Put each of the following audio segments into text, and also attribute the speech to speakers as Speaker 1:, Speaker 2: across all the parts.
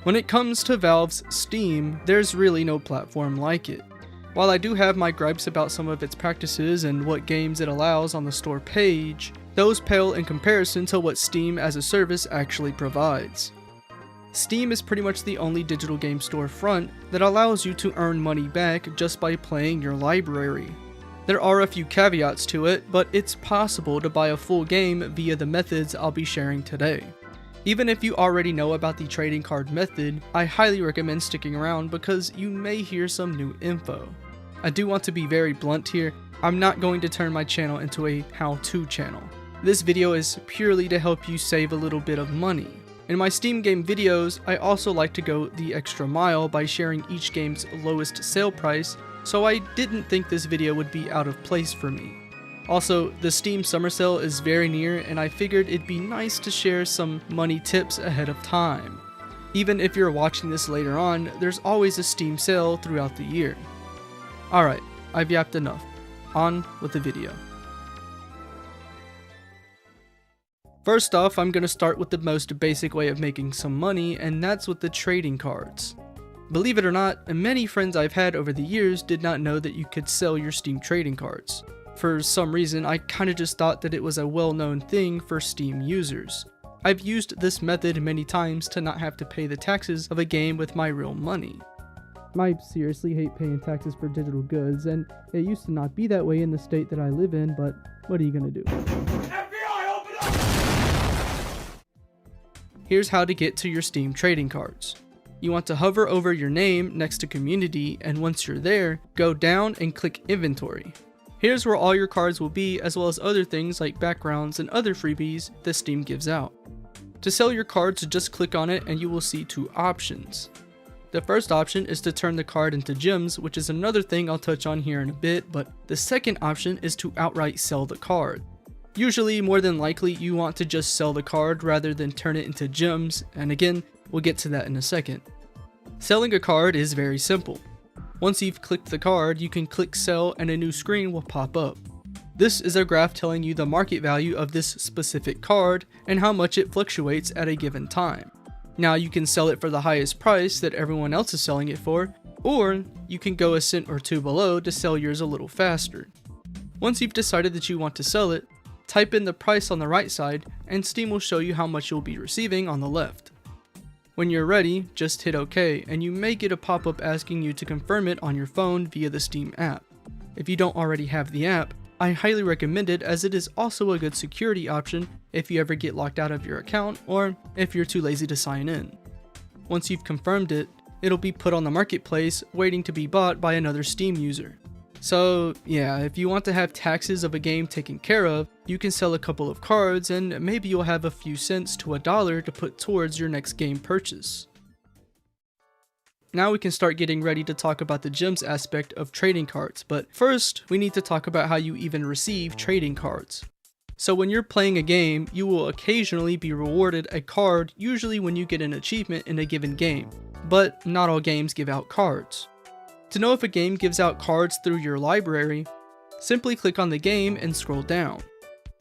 Speaker 1: When it comes to Valve's Steam, there's really no platform like it. While I do have my gripes about some of its practices and what games it allows on the store page, those pale in comparison to what Steam as a service actually provides. Steam is pretty much the only digital game storefront that allows you to earn money back just by playing your library. There are a few caveats to it, but it's possible to buy a full game via the methods I'll be sharing today. Even if you already know about the trading card method, I highly recommend sticking around because you may hear some new info. I do want to be very blunt here, I'm not going to turn my channel into a how-to channel. This video is purely to help you save a little bit of money. In my Steam game videos, I also like to go the extra mile by sharing each game's lowest sale price, so I didn't think this video would be out of place for me. Also, the Steam summer sale is very near and I figured it'd be nice to share some money tips ahead of time. Even if you're watching this later on, there's always a Steam sale throughout the year. Alright, I've yapped enough. On with the video. First off, I'm going to start with the most basic way of making some money, and that's with the trading cards. Believe it or not, many friends I've had over the years did not know that you could sell your Steam trading cards. For some reason, I kinda just thought that it was a well-known thing for Steam users. I've used this method many times to not have to pay the taxes of a game with my real money. I seriously hate paying taxes for digital goods, and it used to not be that way in the state that I live in, but what are you gonna do? FBI, open up! Here's how to get to your Steam trading cards. You want to hover over your name next to Community, and once you're there, go down and click Inventory. Here's where all your cards will be, as well as other things like backgrounds and other freebies that Steam gives out. To sell your cards, just click on it and you will see two options. The first option is to turn the card into gems, which is another thing I'll touch on here in a bit, but the second option is to outright sell the card. Usually, more than likely, you want to just sell the card rather than turn it into gems, and again, we'll get to that in a second. Selling a card is very simple. Once you've clicked the card, you can click sell and a new screen will pop up. This is a graph telling you the market value of this specific card and how much it fluctuates at a given time. Now you can sell it for the highest price that everyone else is selling it for, or you can go a cent or two below to sell yours a little faster. Once you've decided that you want to sell it, type in the price on the right side and Steam will show you how much you'll be receiving on the left. When you're ready, just hit OK, and you may get a pop-up asking you to confirm it on your phone via the Steam app. If you don't already have the app, I highly recommend it as it is also a good security option if you ever get locked out of your account or if you're too lazy to sign in. Once you've confirmed it, it'll be put on the marketplace waiting to be bought by another Steam user. So yeah, if you want to have taxes of a game taken care of, you can sell a couple of cards and maybe you'll have a few cents to $1 to put towards your next game purchase. Now we can start getting ready to talk about the gems aspect of trading cards, but first we need to talk about how you even receive trading cards. So when you're playing a game, you will occasionally be rewarded a card, usually when you get an achievement in a given game, but not all games give out cards. To know if a game gives out cards through your library, simply click on the game and scroll down.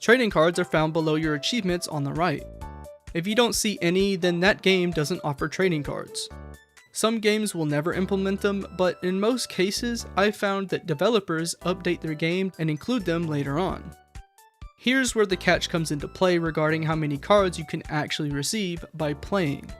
Speaker 1: Trading cards are found below your achievements on the right. If you don't see any, then that game doesn't offer trading cards. Some games will never implement them, but in most cases, I've found that developers update their game and include them later on. Here's where the catch comes into play regarding how many cards you can actually receive by playing.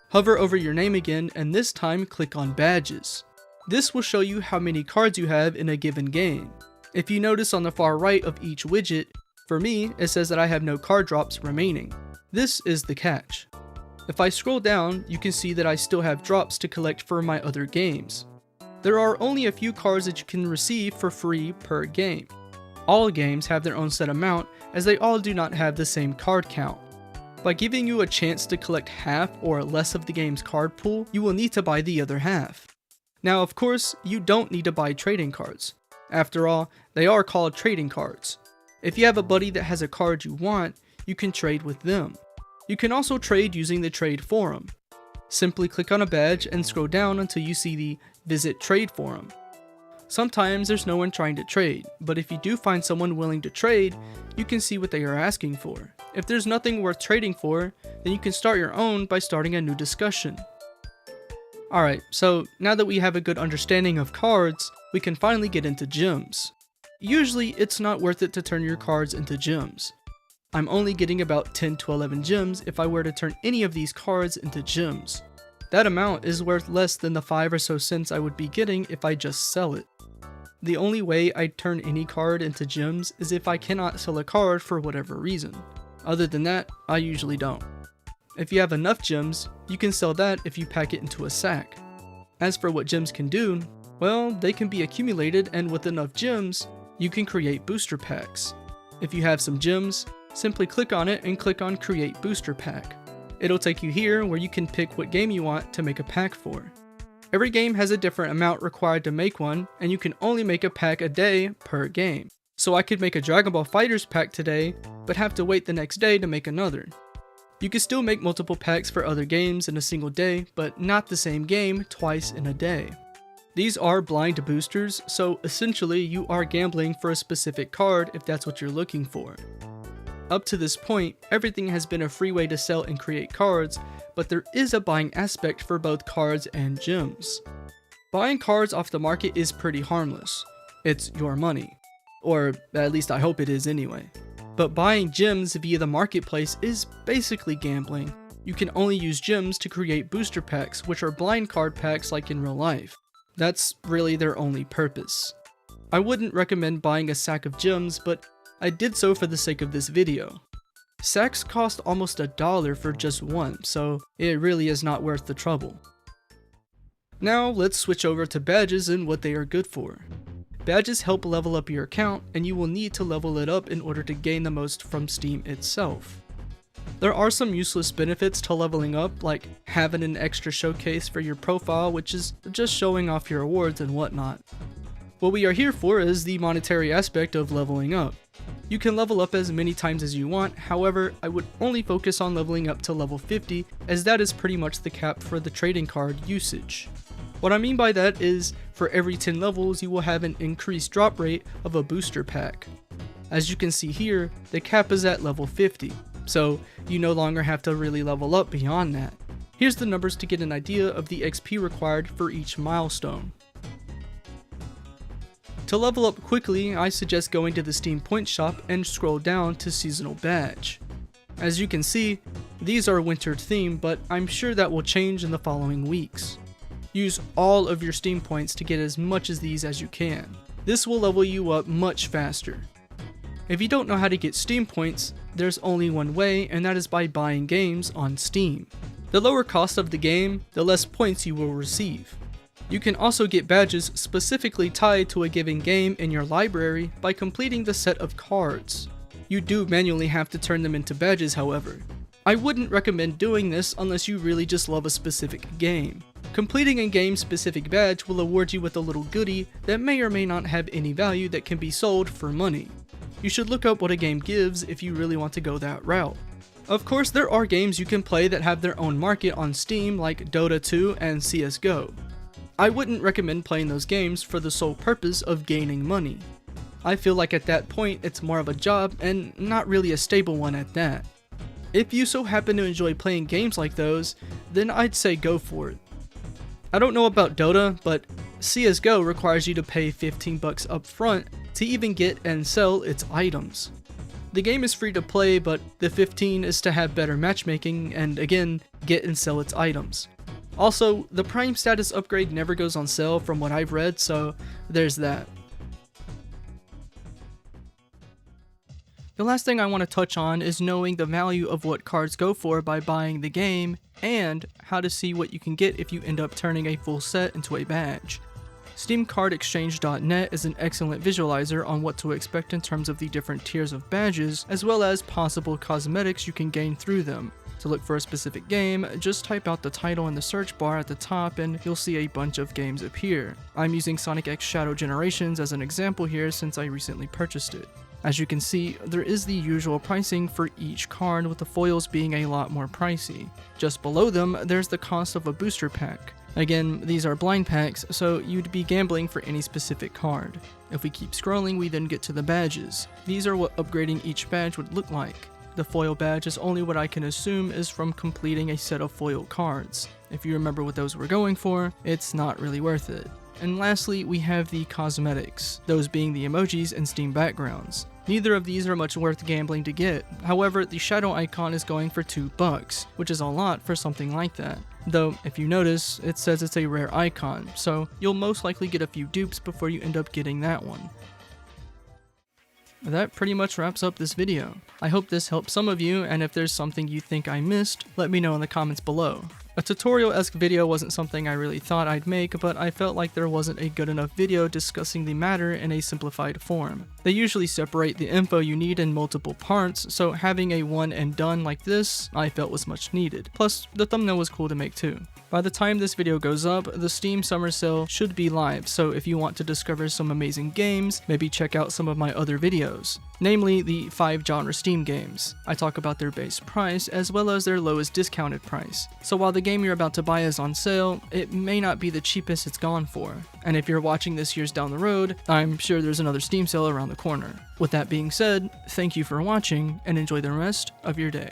Speaker 1: Hover over your name again and this time click on Badges. This will show you how many cards you have in a given game. If you notice on the far right of each widget, for me it says that I have no card drops remaining. This is the catch. If I scroll down, you can see that I still have drops to collect for my other games. There are only a few cards that you can receive for free per game. All games have their own set amount as they all do not have the same card count. By giving you a chance to collect half or less of the game's card pool, you will need to buy the other half. Now of course, you don't need to buy trading cards. After all, they are called trading cards. If you have a buddy that has a card you want, you can trade with them. You can also trade using the trade forum. Simply click on a badge and scroll down until you see the Visit Trade Forum. Sometimes there's no one trying to trade, but if you do find someone willing to trade, you can see what they are asking for. If there's nothing worth trading for, then you can start your own by starting a new discussion. Alright, so now that we have a good understanding of cards, we can finally get into gems. Usually, it's not worth it to turn your cards into gems. I'm only getting about 10 to 11 gems if I were to turn any of these cards into gems. That amount is worth less than the 5 or so cents I would be getting if I just sell it. The only way I'd turn any card into gems is if I cannot sell a card for whatever reason. Other than that, I usually don't. If you have enough gems, you can sell that if you pack it into a sack. As for what gems can do, well, they can be accumulated, and with enough gems, you can create booster packs. If you have some gems, simply click on it and click on Create Booster Pack. It'll take you here where you can pick what game you want to make a pack for. Every game has a different amount required to make one, and you can only make a pack a day per game. So I could make a Dragon Ball FighterZ pack today, but have to wait the next day to make another. You can still make multiple packs for other games in a single day, but not the same game twice in a day. These are blind boosters, so essentially you are gambling for a specific card if that's what you're looking for. Up to this point, everything has been a free way to sell and create cards, but there is a buying aspect for both cards and gems. Buying cards off the market is pretty harmless. It's your money. Or at least I hope it is anyway. But buying gems via the marketplace is basically gambling. You can only use gems to create booster packs, which are blind card packs like in real life. That's really their only purpose. I wouldn't recommend buying a sack of gems, but I did so for the sake of this video. Sacks cost almost $1 for just one, so it really is not worth the trouble. Now let's switch over to badges and what they are good for. Badges help level up your account, and you will need to level it up in order to gain the most from Steam itself. There are some useless benefits to leveling up, like having an extra showcase for your profile, which is just showing off your awards and whatnot. What we are here for is the monetary aspect of leveling up. You can level up as many times as you want, however, I would only focus on leveling up to level 50, as that is pretty much the cap for the trading card usage. What I mean by that is, for every 10 levels you will have an increased drop rate of a booster pack. As you can see here, the cap is at level 50, so you no longer have to really level up beyond that. Here's the numbers to get an idea of the XP required for each milestone. To level up quickly, I suggest going to the Steam Point shop and scroll down to Seasonal Badge. As you can see, these are winter themed, but I'm sure that will change in the following weeks. Use all of your Steam Points to get as much of these as you can. This will level you up much faster. If you don't know how to get Steam Points, there's only one way, and that is by buying games on Steam. The lower cost of the game, the less points you will receive. You can also get badges specifically tied to a given game in your library by completing the set of cards. You do manually have to turn them into badges, however. I wouldn't recommend doing this unless you really just love a specific game. Completing a game-specific badge will award you with a little goodie that may or may not have any value that can be sold for money. You should look up what a game gives if you really want to go that route. Of course, there are games you can play that have their own market on Steam like Dota 2 and CSGO. I wouldn't recommend playing those games for the sole purpose of gaining money. I feel like at that point it's more of a job and not really a stable one at that. If you so happen to enjoy playing games like those, then I'd say go for it. I don't know about Dota, but CSGO requires you to pay $15 up front to even get and sell its items. The game is free to play, but the $15 is to have better matchmaking and again, get and sell its items. Also, the Prime status upgrade never goes on sale from what I've read, so there's that. The last thing I want to touch on is knowing the value of what cards go for by buying the game, and how to see what you can get if you end up turning a full set into a badge. SteamCardExchange.net is an excellent visualizer on what to expect in terms of the different tiers of badges, as well as possible cosmetics you can gain through them. To look for a specific game, just type out the title in the search bar at the top and you'll see a bunch of games appear. I'm using Sonic X Shadow Generations as an example here since I recently purchased it. As you can see, there is the usual pricing for each card, with the foils being a lot more pricey. Just below them, there's the cost of a booster pack. Again, these are blind packs, so you'd be gambling for any specific card. If we keep scrolling, we then get to the badges. These are what upgrading each badge would look like. The foil badge is only what I can assume is from completing a set of foil cards. if you remember what those were going for, it's not really worth it. And lastly, we have the cosmetics, those being the emojis and Steam backgrounds. Neither of these are much worth gambling to get. However, the shadow icon is going for $2, which is a lot for something like that. Though, if you notice, it says it's a rare icon, so you'll most likely get a few dupes before you end up getting that one. That pretty much wraps up this video. I hope this helped some of you, and if there's something you think I missed, let me know in the comments below. A tutorial-esque video wasn't something I really thought I'd make, but I felt like there wasn't a good enough video discussing the matter in a simplified form. They usually separate the info you need in multiple parts, so having a one and done like this, I felt was much needed. Plus, the thumbnail was cool to make too. By the time this video goes up, the Steam Summer Sale should be live, so if you want to discover some amazing games, maybe check out some of my other videos. Namely, the 5 genre Steam games. I talk about their base price as well as their lowest discounted price. So while the game you're about to buy is on sale, it may not be the cheapest it's gone for. And if you're watching this years down the road, I'm sure there's another Steam sale around the corner. With that being said, thank you for watching and enjoy the rest of your day.